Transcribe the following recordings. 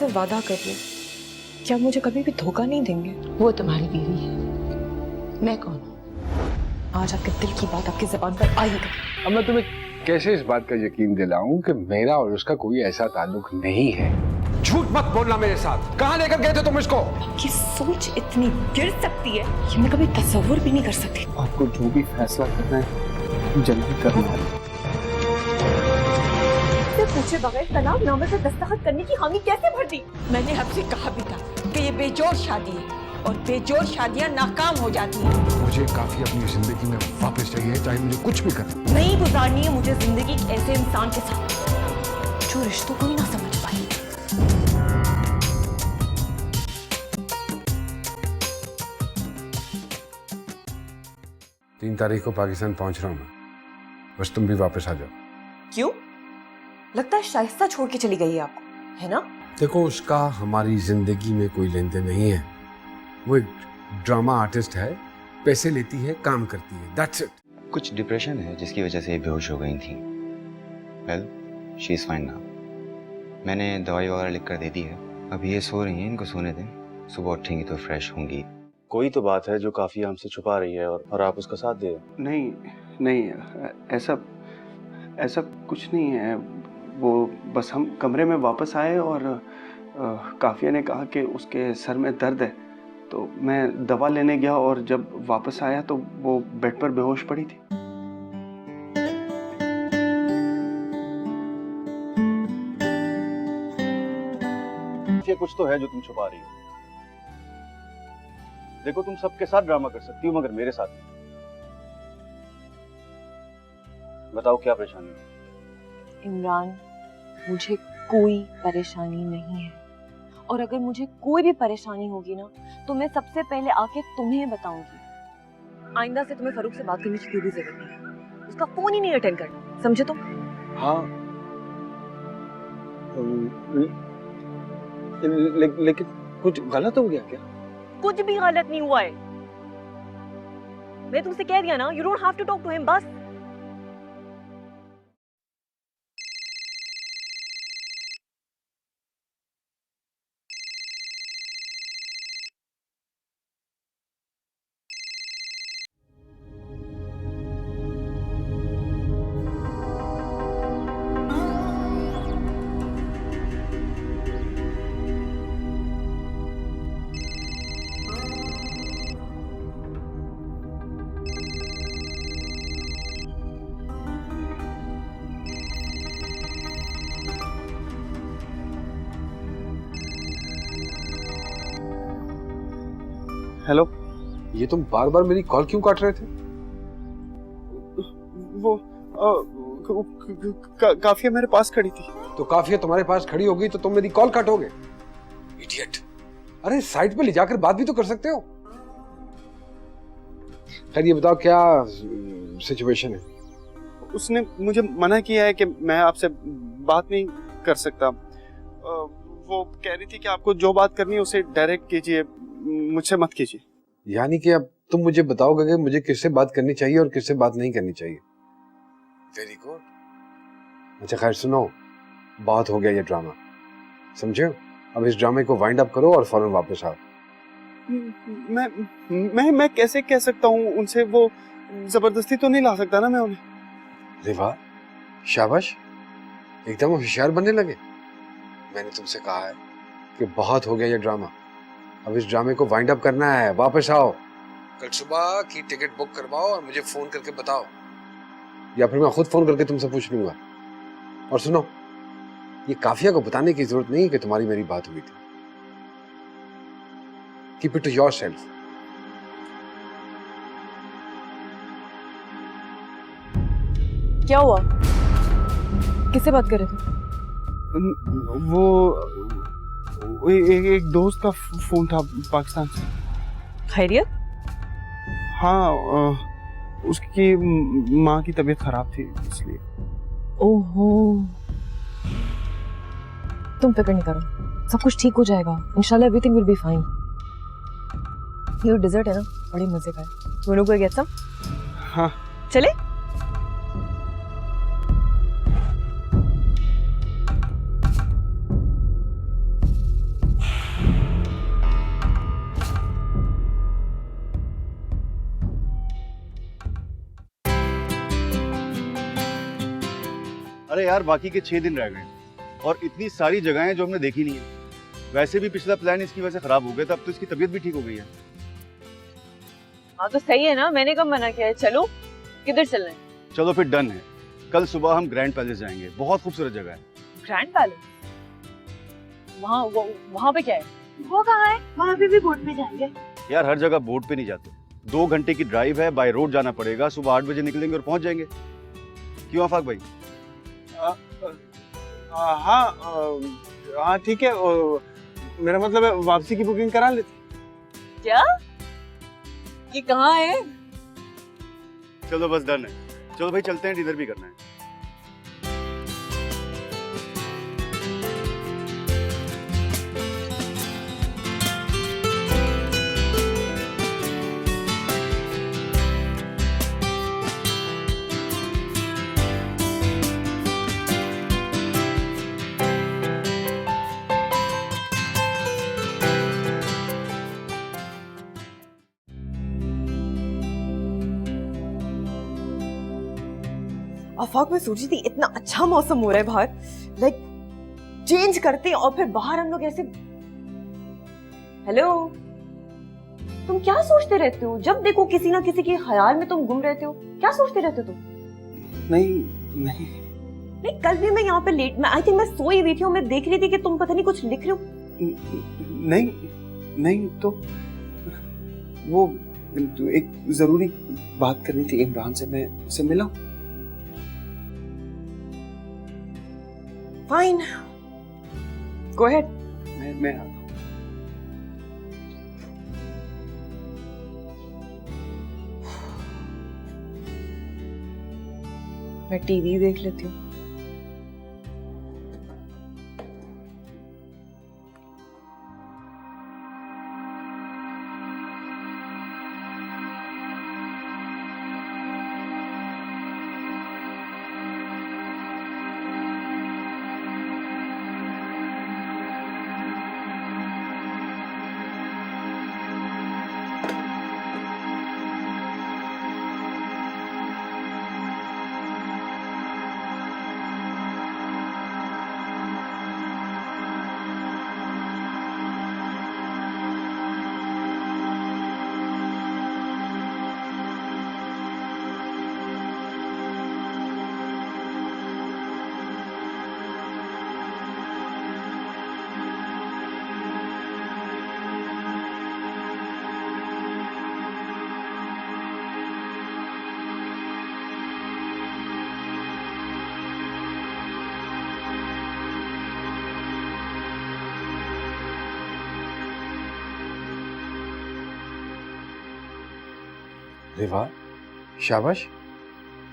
मुझसे वादा करिए कि आप मुझे कभी भी धोखा नहीं देंगे। वो तुम्हारी बीवी है, मैं कौन हूँ? आज आपके दिल की बात आपकी जुबान पर आई गई। अब मैं तुम्हें कैसे इस बात का यकीन दिलाऊं कि मेरा और उसका कोई ऐसा ताल्लुक नहीं है। झूठ मत बोलना मेरे साथ। कहाँ लेकर गए थे तुम इसको? आपकी सोच इतनी गिर सकती है कि मैं कभी तसव्वुर भी नहीं कर सकती। आपको जो भी फैसला करना है जल्दी करना है। पूछे बगैर तलाकनामे पे दस्तखत करने की हामी कैसे भर दी? मैंने आपसे कहा भी था कि ये बेजोड़ शादी है और बेजोड़ शादियां नाकाम हो जाती हैं। मुझे काफी अपनी जिंदगी में वापस चाहिए, चाहे मुझे कुछ भी करना। नहीं गुजारनी है मुझे जिंदगी एक ऐसे इंसान के साथ जो रिश्तों को ही ना समझ पाए। 3 तारीख को पाकिस्तान पहुंच रहा हूँ मैं, बस तुम भी वापस आ जाओ। क्यों? लगता है शाइस्ता छोड़ के चली गई है आपको, है ना? देखो, उसका हमारी जिंदगी में कोई लेन देन नहीं है। वो एक ड्रामा आर्टिस्ट है, पैसे लेती है, काम करती है, दैट्स इट। कुछ डिप्रेशन है जिसकी वजह से बेहोश हो गई थी। Well, she is fine now. मैंने दवाई वगैरह लिख कर दे दी है। अभी ये सो रही हैं, इनको सोने दें, सुबह उठेंगी तो फ्रेश होंगी। कोई तो बात है जो काफी हमसे छुपा रही है और आप उसका साथ दे। नहीं नहीं, ऐसा कुछ नहीं है। वो बस हम कमरे में वापस आए और काफिया ने कहा कि उसके सर में दर्द है, तो मैं दवा लेने गया और जब वापस आया तो वो बेड पर बेहोश पड़ी थी। ये कुछ तो है जो तुम छुपा रही हो। देखो, तुम सबके साथ ड्रामा कर सकती हो मगर मेरे साथ नहीं। बताओ क्या परेशानी है? इमरान, मुझे कोई परेशानी नहीं है और अगर मुझे कोई भी परेशानी होगी ना तो मैं सबसे पहले आके तुम्हें बताऊंगी। आइंदा से तुम्हें फरूक से बात करने की कोई भी जरूरत नहीं है। उसका फोन ही नहीं अटेंड करना, समझे तुम? हाँ, लेकिन कुछ गलत हो गया क्या? कुछ भी गलत नहीं हुआ है। मैं तुमसे कह दिया ना, you don't have to talk to him, बस। हेलो, ये तुम बार बार मेरी कॉल क्यों काट रहे थे? वो काफिया मेरे पास खड़ी थी। तो काफिया तुम्हारे पास खड़ी होगी तो तुम मेरी कॉल काटोगे? इडियट। अरे साइड पे ले जाकर बात भी तो कर सकते हो। खैर, ये बताओ क्या सिचुएशन है? उसने मुझे मना किया है कि मैं आपसे बात नहीं कर सकता। वो कह रही थी कि आपको जो बात करनी है उसे डायरेक्ट कीजिए, मुझसे मत कीजिए। यानी कि अब तुम मुझे बताओगे कि मुझे किससे बात करनी चाहिए और किससे बात नहीं करनी चाहिए। Very good. अच्छा खैर सुनो, बहुत हो गया ये ड्रामा, समझे? अब इस ड्रामे को वाइंड अप करो और फौरन वापस आओ। मैं कैसे कह सकता हूँ उनसे? वो जबरदस्ती तो नहीं ला सकता ना मैं उन्हें। अरे वाह, शाबाश, एकदम होशियार बनने लगे। मैंने तुमसे कहा है कि बहुत हो गया ये ड्रामा, अब इस ड्रामे को वाइंड अप करना है। वापस आओ, कल सुबह की टिकट बुक करवाओ और मुझे फोन करके बताओ, या फिर मैं खुद फोन करके तुमसे पूछ लूंगा। और सुनो, ये काफिया को बताने की जरूरत नहीं कि तुम्हारी मेरी बात हुई थी। Keep it to yourself. क्या हुआ? किससे बात कर रहे थे? वो एक दोस्त का फोन था पाकिस्तान से। खैरियत? हाँ, उसकी माँ की तबीयत खराब थी इसलिए। ओहो, तुम फिक्र नहीं करो, सब कुछ ठीक हो जाएगा इंशाल्लाह। Everything will be fine. ये डिजर्ट है ना, बड़े मजे का है। दोनों को गेट सम? हाँ, चले? अरे यार बाकी के 6 दिन रह गए और इतनी सारी जगहें हैं जो हमने देखी नहीं है। वैसे भी पिछला प्लान इसकी वजह से खराब हो गया था, अब तो इसकी तबीयत भी ठीक हो गई है। हाँ तो सही है ना, मैंने कब मना किया है। चलो, किधर चलना है? चलो फिर डन है, कल सुबह हम ग्रैंड पैलेस जाएंगे, बहुत खूबसूरत जगह है। Grand palace? वहाँ पे क्या है? वो कहाँ है? वहाँ पे भी बोट पे जाएंगे। यार हर जगह बोट पे नहीं जाते, 2 घंटे की ड्राइव है, बाय रोड जाना पड़ेगा। सुबह 8 बजे निकलेंगे और पहुंच जाएंगे। क्यों आफाक भाई? हाँ ठीक है। मेरा मतलब है वापसी की बुकिंग करा लेते। क्या? ये कहाँ है? चलो बस डन है, चलो भाई चलते हैं, डिनर भी करना है। आफाक में सोची थी इतना अच्छा मौसम हो रहा है बाहर, लाइक चेंज करते और फिर बाहर हम लोग ऐसे। हेलो, तुम क्या सोचते रहते हो? जब देखो किसी ना किसी के ख्याल में तुम गुम रहते हो। क्या सोचते रहते हो तुम? नहीं नहीं नहीं, कल भी मैं यहाँ पे लेट में आई थिंक मैं सोई हुई थी और मैं देख रही थी कि तुम पता नहीं कुछ लिख रहे हो। नहीं नहीं, तो वो एक जरूरी बात करनी थी इमरान से, मैं उसे मिला। Fine, go ahead. मैं आता हूँ। मैं टीवी देख लेती हूँ। अरे वाह, शाबाश,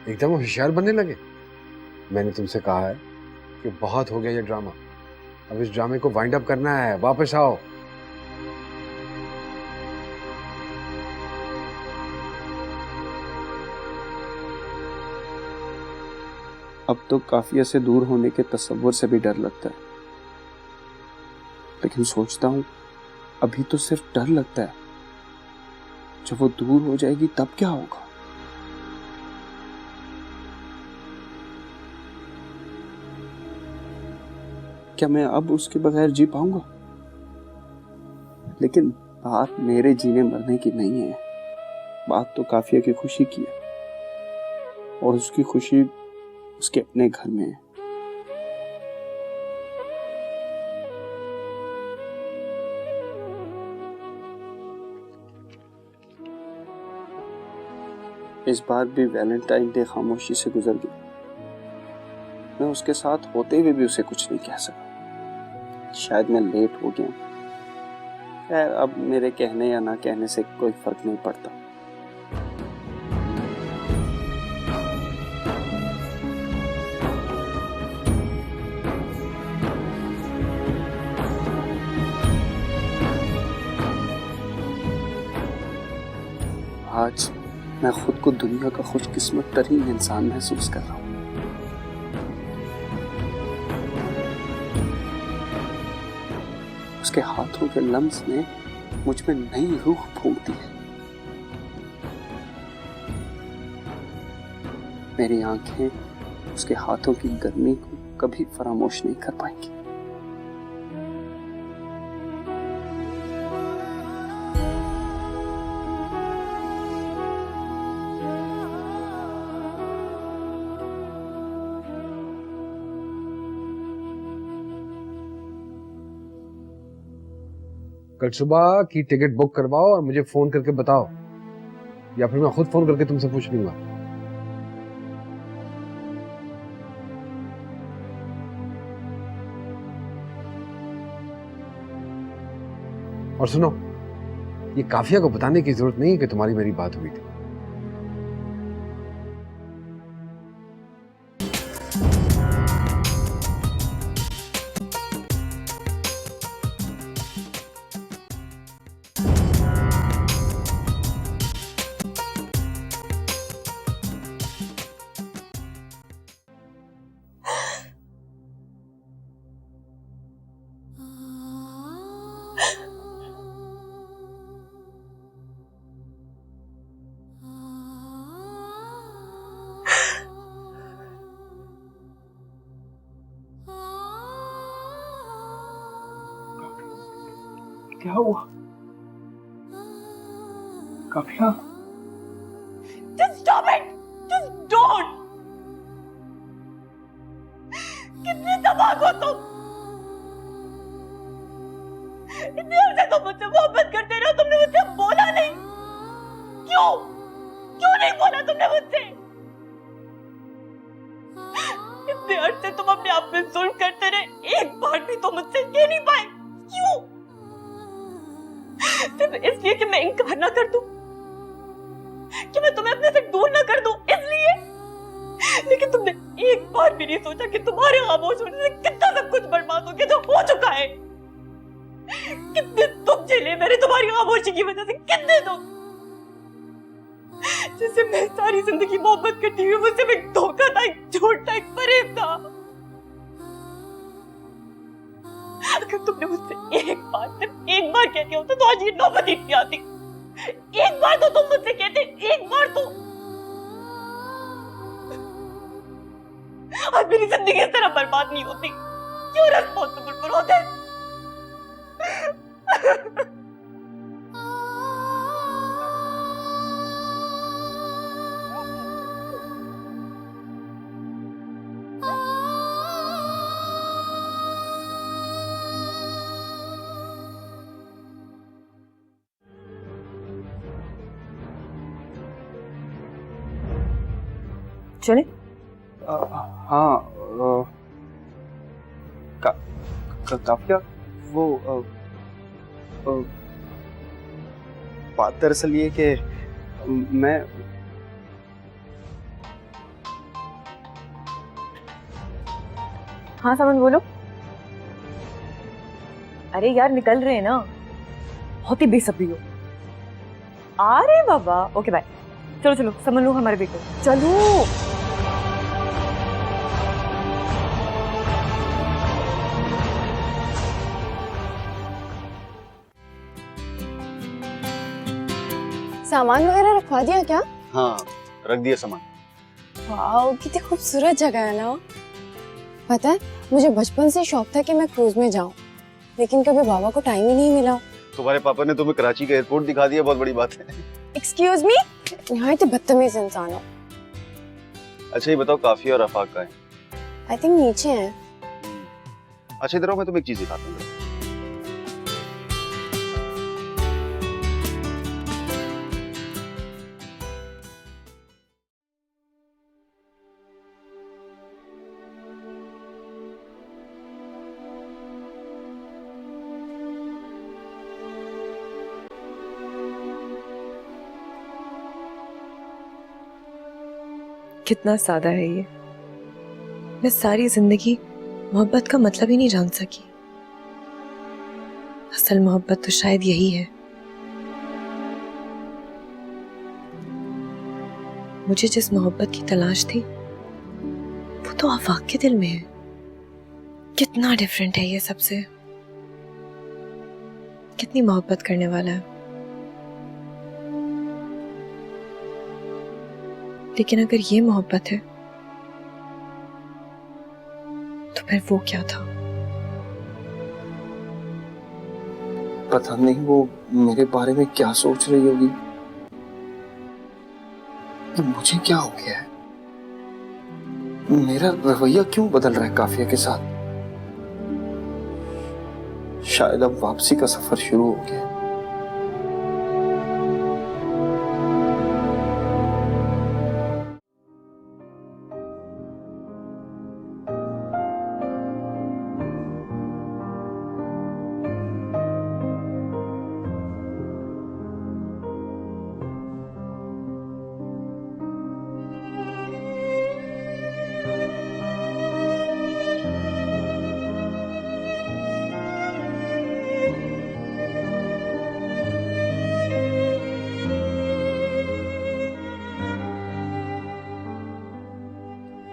एकदम होशियार बनने लगे। मैंने तुमसे कहा है कि बहुत हो गया ये ड्रामा, अब इस ड्रामे को वाइंड अप करना है। वापस आओ। अब तो काफिया से दूर होने के तस्वुर से भी डर लगता है, लेकिन सोचता हूँ अभी तो सिर्फ डर लगता है, जब वो दूर हो जाएगी तब क्या होगा। क्या मैं अब उसके बगैर जी पाऊंगा? लेकिन बात मेरे जीने मरने की नहीं है, बात तो काफिया की खुशी की है, और उसकी खुशी उसके अपने घर में है। इस बार भी वैलेंटाइन डे खामोशी से गुजर गया। मैं उसके साथ होते हुए भी उसे कुछ नहीं कह सका। शायद मैं लेट हो गया। खैर, अब मेरे कहने या ना कहने से कोई फर्क नहीं पड़ता। आज मैं खुद को दुनिया का खुशकिस्मत तरीन इंसान महसूस कर रहा हूँ। उसके हाथों के लम्स ने मुझ में नई रूह फूंक दी है। मेरी आंखें उसके हाथों की गर्मी को कभी फरामोश नहीं कर पाएंगी। कल सुबह की टिकट बुक करवाओ और मुझे फोन करके बताओ, या फिर मैं खुद फोन करके तुमसे पूछ लूंगा। और सुनो, ये काफिया को बताने की जरूरत नहीं कि तुम्हारी मेरी बात हुई थी। क्या हुआ काफिया? Just stop it! Just don't! कितने तबाह हो तुम? इतने देर से तुम मुझसे मोहब्बत करते रहो, तुमने मुझसे बोला नहीं। क्यों? क्यों नहीं बोला तुमने मुझसे? इतने देर से तुम अपने आप में जुल्म करते रहे, एक बार भी तुम मुझसे कह नहीं पाए। क्यों? सिर्फ इसलिए कि मैं इनकार ना कर दूं, कि मैं तुम्हें अपने से दूर ना कर दूं, इसलिए। लेकिन तुमने एक बार भी नहीं सोचा कि तुम्हारे खामोश होने से कितना सब कुछ बर्बाद हो गया जो हो चुका है। कितने दुख झेले मैंने तुम्हारी खामोशी की वजह से, कितने दुख, जिससे मैं सारी जिंदगी मोहब्बत करती हुई मुझसे एक धोखा था, एक झूठ था, एक फरेब था। अगर तुमने मुझसे एक बार, सिर्फ एक बार कह दिया होता तो आज ये नौबत ही नहीं आती। एक बार तो तुम मुझसे कहते, एक बार तो। आज मेरी जिंदगी इस तरह बर्बाद नहीं होती। क्यों रिस्पॉन्सिबल फॉर ऑल दैट? चले? हाँ, काफिया, वो बात दरअसल ये कि मैं हाँ समन बोलो। अरे यार निकल रहे हैं ना, बहुत ही बेसब्री हो। आ रहे हैं बाबा। Okay bye. चलो चलो समन लो हमारे बेटे, चलो। सामान वगैरह रखवा दिया क्या? हाँ, रख दिया सामान। वाह, कितनी खूबसूरत जगह है ना। पता है, मुझे बचपन से शौक था कि मैं क्रूज में जाऊं, लेकिन कभी बाबा को टाइम ही नहीं मिला। तुम्हारे पापा ने तुम्हें कराची का एयरपोर्ट दिखा दिया, बहुत बड़ी बात है। एक्सक्यूज मी, यहाँ तो बदतमीज इंसान हो। अच्छा ये बताओ, काफिया और रफाक का है? आई थिंक नीचे हैं। अच्छा इधर आओ, मैं तुम्हें एक चीज दिखाता हूँ। कितना सादा है ये। मैं सारी जिंदगी मोहब्बत का मतलब ही नहीं जान सकी। असल मोहब्बत तो शायद यही है। मुझे जिस मोहब्बत की तलाश थी वो तो आफाक के दिल में है। कितना डिफरेंट है ये सबसे। कितनी मोहब्बत करने वाला है। लेकिन अगर ये मोहब्बत है तो फिर वो क्या था? पता नहीं वो मेरे बारे में क्या सोच रही होगी। तो मुझे क्या हो गया है? मेरा रवैया क्यों बदल रहा है काफिया के साथ? शायद अब वापसी का सफर शुरू हो गया।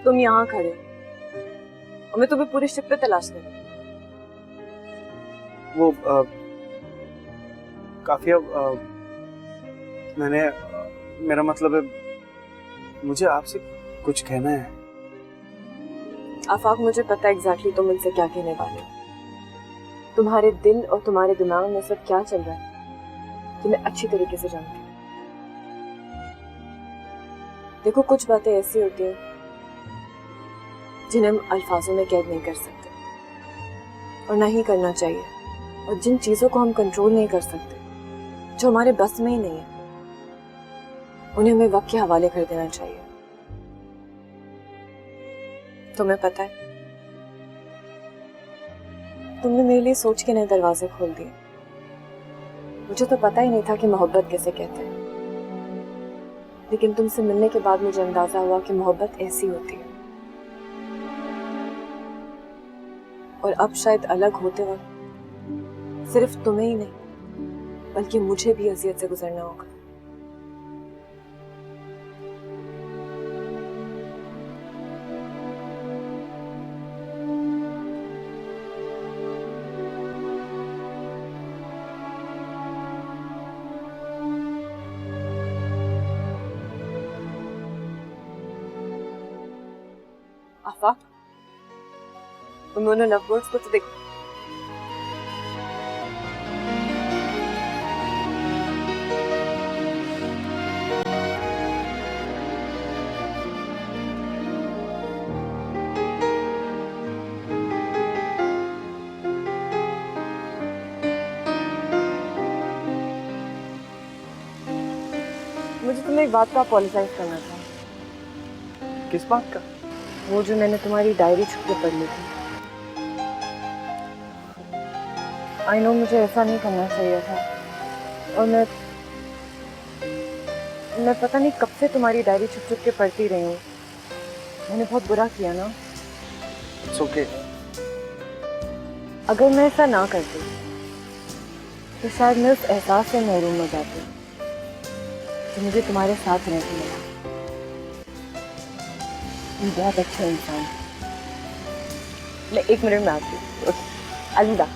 तुम यहाँ खड़े हो और मैं तुम्हें पूरे शिप पे तलाश कर रही हूँ। वो काफिया, मेरा मतलब है, मुझे आपसे कुछ कहना है। आफाक, मुझे पता है एग्जैक्टली तुम मुझसे क्या कहने वाले हो। तुम्हारे दिल और तुम्हारे दिमाग में सब क्या चल रहा है कि मैं अच्छी तरीके से जानती हूँ। देखो, कुछ बातें ऐसी होती हैं जिन्हें हम अल्फाजों में कैद नहीं कर सकते और ना ही करना चाहिए, और जिन चीजों को हम कंट्रोल नहीं कर सकते, जो हमारे बस में ही नहीं है, उन्हें हमें वक्त के हवाले कर देना चाहिए। तुम्हें पता है, तुमने मेरे लिए सोच के नए दरवाजे खोल दिए। मुझे तो पता ही नहीं था कि मोहब्बत कैसे कहते हैं, लेकिन तुमसे मिलने के बाद मुझे अंदाजा हुआ कि मोहब्बत ऐसी होती है। और अब शायद अलग होते वक्त सिर्फ तुम्हें ही नहीं बल्कि मुझे भी अजियत से गुजरना होगा। आफाक, तुम दोनों लवबर्ड्स को तो देखो। मुझे तुम्हें एक बात का अपोलोजाइज करना था। किस बात का? वो जो मैंने तुम्हारी डायरी छुप के पढ़ ली थी। आई नो मुझे ऐसा नहीं करना चाहिए था, और मैं पता नहीं कब से तुम्हारी डायरी छुप छुप के पढ़ती रही हूँ। मैंने बहुत बुरा किया ना। It's okay. अगर मैं ऐसा ना करती तो शायद मैं उस एहसास से महरूम हो जाती कि मुझे तुम्हारे साथ रहने मिला। तुम बहुत अच्छे इंसान। मैं 1 मिनट में आती हूँ। अलविदा।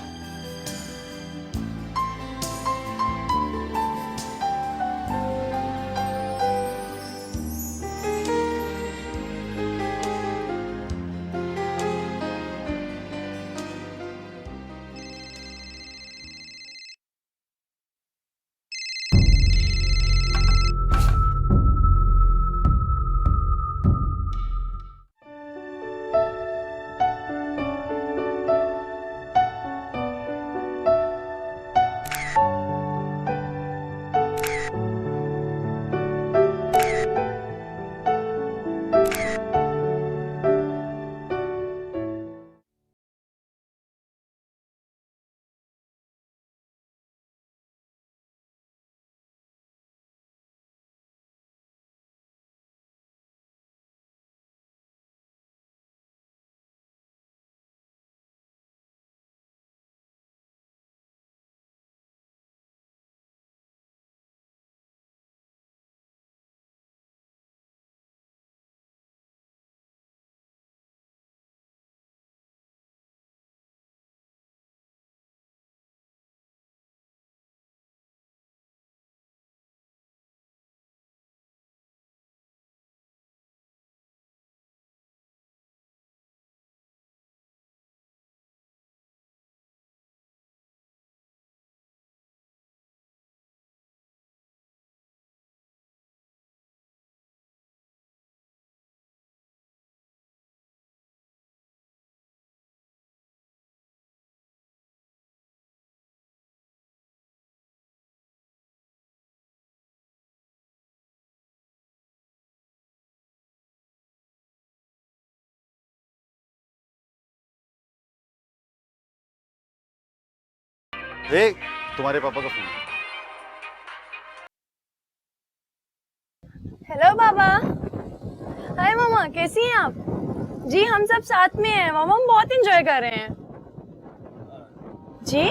ए, तुम्हारे पापा का फोन। हेलो बाबा। हाय मामा, कैसी हैं आप? जी हम सब साथ में हैं मामा, हम बहुत एंजॉय कर रहे हैं। जी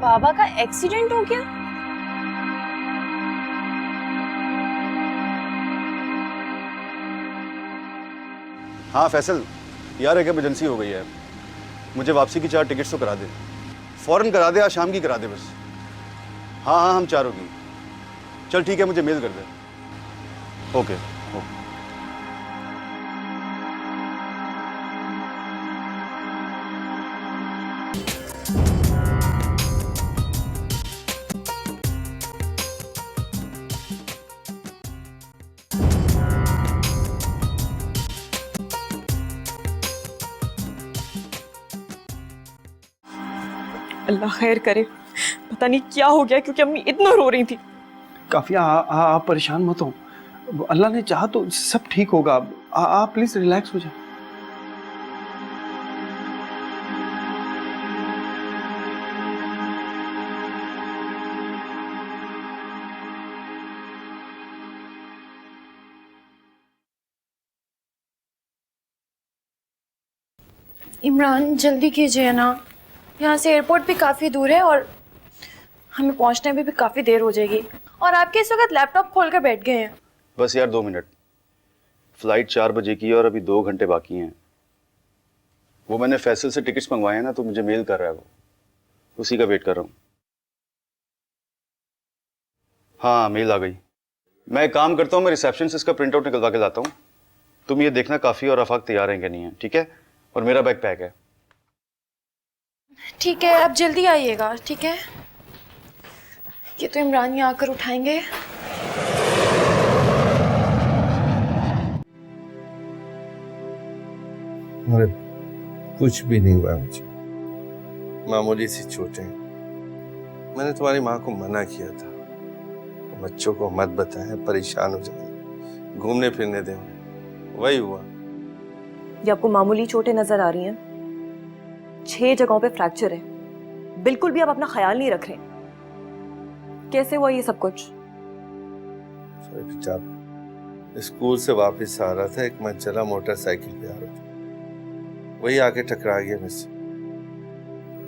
बाबा का एक्सीडेंट हो गया? हाँ फैसल, यार एक इमरजेंसी हो गई है, मुझे वापसी की 4 टिकट्स तो करा दे, फौरन करा दे, आज शाम की करा दे बस। हाँ हाँ हम चारों की। चल ठीक है, मुझे मेल कर दे। Okay okay. अल्लाह खैर करे, पता नहीं क्या हो गया, क्योंकि अम्मी इतना रो रही थी। काफिया आप परेशान मत हो, अल्लाह ने चाहा तो सब ठीक होगा। आप प्लीज रिलैक्स हो जाए। इमरान जल्दी कीजिए ना, यहाँ से एयरपोर्ट भी काफ़ी दूर है और हमें पहुँचने में भी काफ़ी देर हो जाएगी। और आपके इस वक्त लैपटॉप खोल कर बैठ गए हैं। बस यार 2 मिनट, फ्लाइट 4 बजे की है और अभी 2 घंटे बाकी हैं। वो मैंने फैसल से टिकट्स मंगवाए हैं ना, तो मुझे मेल कर रहा है, वो उसी का वेट कर रहा हूँ। हाँ मेल आ गई। मैं एक काम करता हूँ, मैं रिसेप्शन से इसका प्रिंट आउट निकलवा के लाता हूँ। तुम ये देखना काफ़ी और आफाक तैयार हैं कि नहीं है, ठीक है? और मेरा बैग पैक है। ठीक है, आप जल्दी आइएगा, ठीक है? ये तो इमरान यहाँ आकर उठाएंगे। अरे कुछ भी नहीं हुआ मुझे, मामूली सी चोटें। मैंने तुम्हारी माँ को मना किया था, बच्चों को मत बताएं, परेशान हो जाएंगे, घूमने फिरने दें, वही हुआ। ये आपको मामूली चोटें नजर आ रही हैं? 6 जगहों पे फ्रैक्चर है, बिल्कुल भी आप अपना ख्याल नहीं रख रहे। कैसे हुआ ये सब कुछ? जब स्कूल से वापस आ रहा था, एक मंचला मोटरसाइकिल पे आ रहा था, वही आके टकरा गया मुझसे।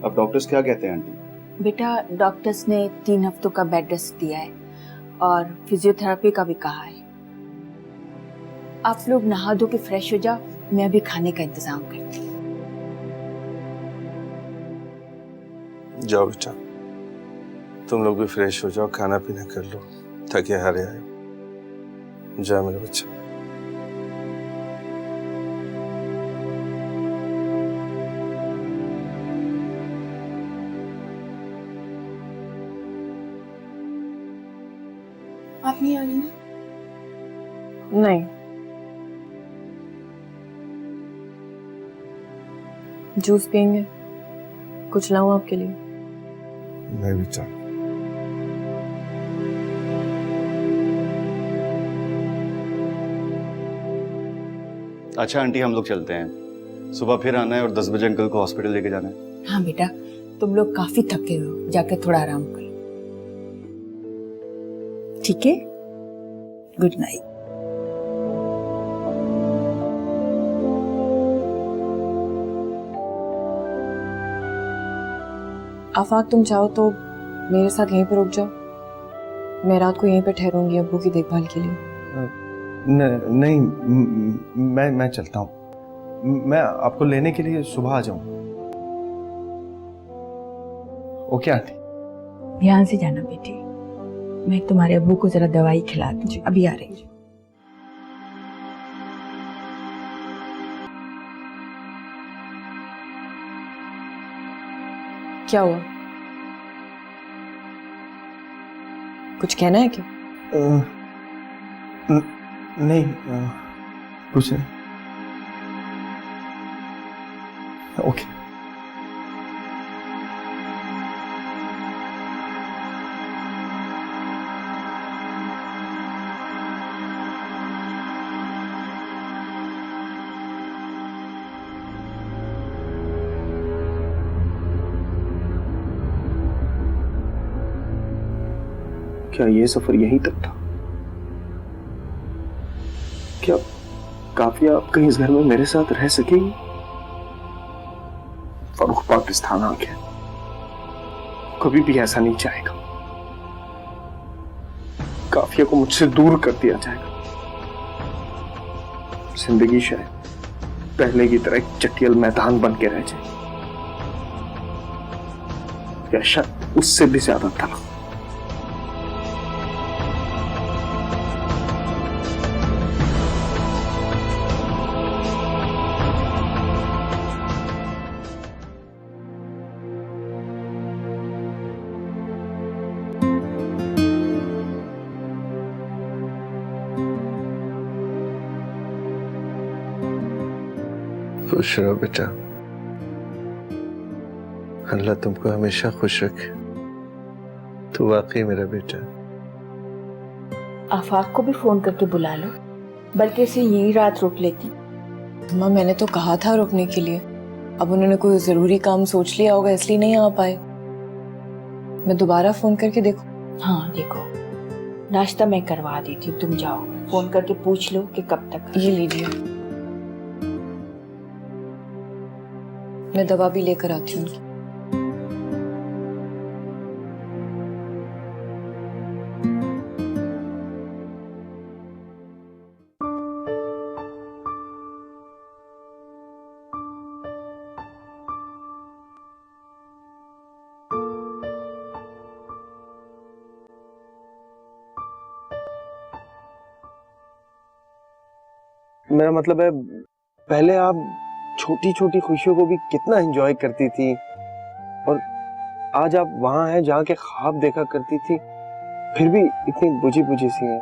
अब डॉक्टर्स क्या कहते हैं आंटी? बेटा डॉक्टर्स ने 3 हफ्तों का बेड रेस्ट दिया है और फिजियोथेरेपी का भी कहा है। आप लोग नहा धो के फ्रेश हो जाओ, मैं अभी खाने का इंतजाम करती हूँ। जाओ बेटा, तुम लोग भी फ्रेश हो जाओ, खाना पीना कर लो, थके हारे आए। जा मेरे बच्चे। आप नहीं आ रही ना? नहीं, जूस पियेंगे? कुछ लाऊं आपके लिए? नहीं बेटा, अच्छा आंटी हम लोग चलते हैं, सुबह फिर आना है और 10 बजे अंकल को हॉस्पिटल लेके जाना है। हाँ बेटा, तुम लोग काफी थके हो, जाकर थोड़ा आराम करो, ठीक है? Good night. आफाक तुम चाहो तो मेरे साथ यहीं पे रुक जाओ, मैं रात को यहीं पे ठहरूंगी अब्बू की देखभाल के लिए। नहीं, मैं चलता हूँ, मैं आपको लेने के लिए सुबह आ जाऊँ। Okay aunty? ध्यान से जाना बेटी, मैं तुम्हारे अब्बू को जरा दवाई खिला दूँ, अभी आ रही हूँ। क्या हुआ? कुछ कहना है क्या? नहीं, कुछ नहीं। ओके। क्या ये सफर यहीं तक था? क्या काफिया कहीं इस घर में मेरे साथ रह सकेगी? फरूख पाकिस्तान आ गया, कभी भी ऐसा नहीं चाहेगा। काफिया को मुझसे दूर कर दिया जाएगा। जिंदगी शायद पहले की तरह एक चटियल मैदान बन के रह जाए, या शायद उससे भी ज्यादा तलख। खुश रहो बेटा, अल्लाह तुमको हमेशा खुश रखे। तू वाकई मेरा बेटा। आफाक को भी फोन करके बुला लो, बल्कि इसे यही रात रोक लेती। अम्मा मैंने तो कहा था रुकने के लिए, अब उन्होंने कोई जरूरी काम सोच लिया होगा इसलिए नहीं आ पाए। मैं दोबारा फोन करके देखूं? हाँ देखो, नाश्ता मैं करवा देती हूँ, तुम जाओ फोन करके पूछ लो कि कब तक। ये लीजिए, मैं दवा भी लेकर आती हूँ। मेरा मतलब है, पहले आप छोटी छोटी खुशियों को भी कितना एंजॉय करती थी, और आज आप वहां हैं जहाँ के ख्वाब देखा करती थी, फिर भी इतनी बुझी बुझी सी हैं।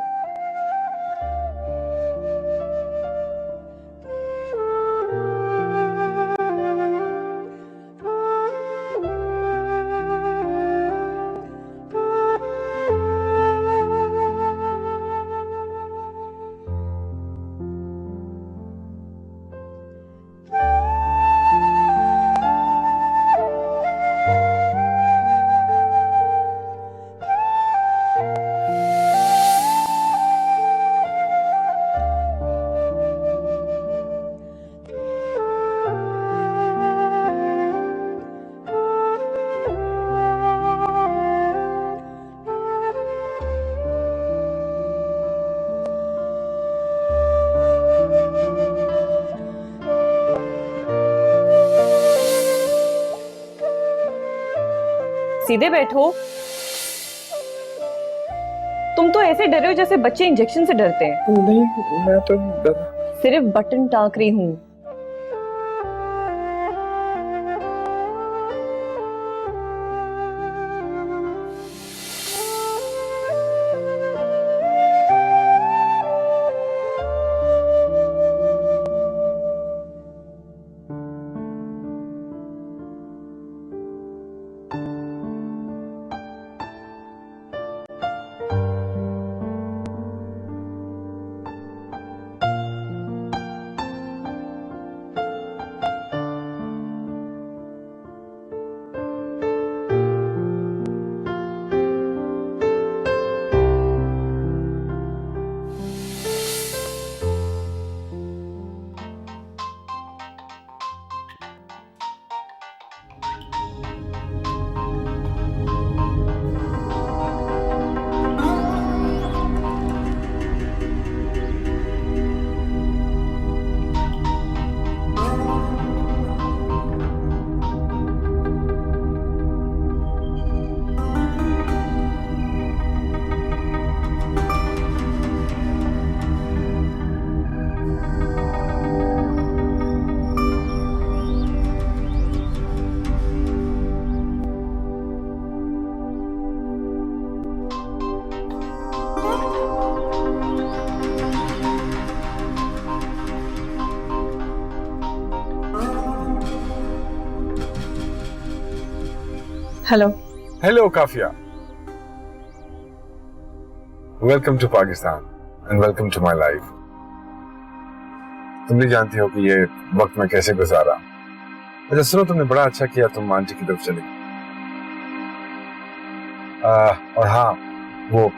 सीधे बैठो। तुम तो ऐसे डरे हो जैसे बच्चे इंजेक्शन से डरते हैं। नहीं, मैं तो सिर्फ बटन टाँक रही हूँ। Hello hello Kafia, welcome to Pakistan and welcome to my life. तुम भी जानती हो कि ये वक्त मैं कैसे गुजारा। अच्छा सुनो, तुमने बड़ा अच्छा किया तुम आंटी की तरफ चली। और हाँ, वो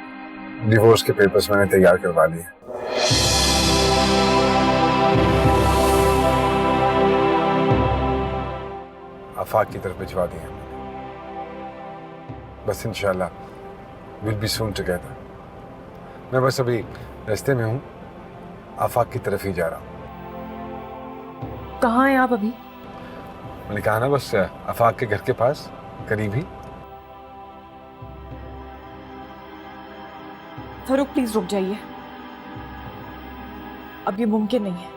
डिवोर्स के पेपर्स मैंने तैयार करवा लिए। आफाक की तरफ भिजवा दिए मैंने। बस इंशाल्लाह विल बी सून टुगेदर। मैं बस अभी रास्ते में हूँ, आफाक की तरफ ही जा रहा हूँ। कहाँ हैं आप अभी? मैंने कहा ना, बस आफाक के घर के पास करीब ही। फारूक प्लीज रुक जाइए, अब ये मुमकिन नहीं है।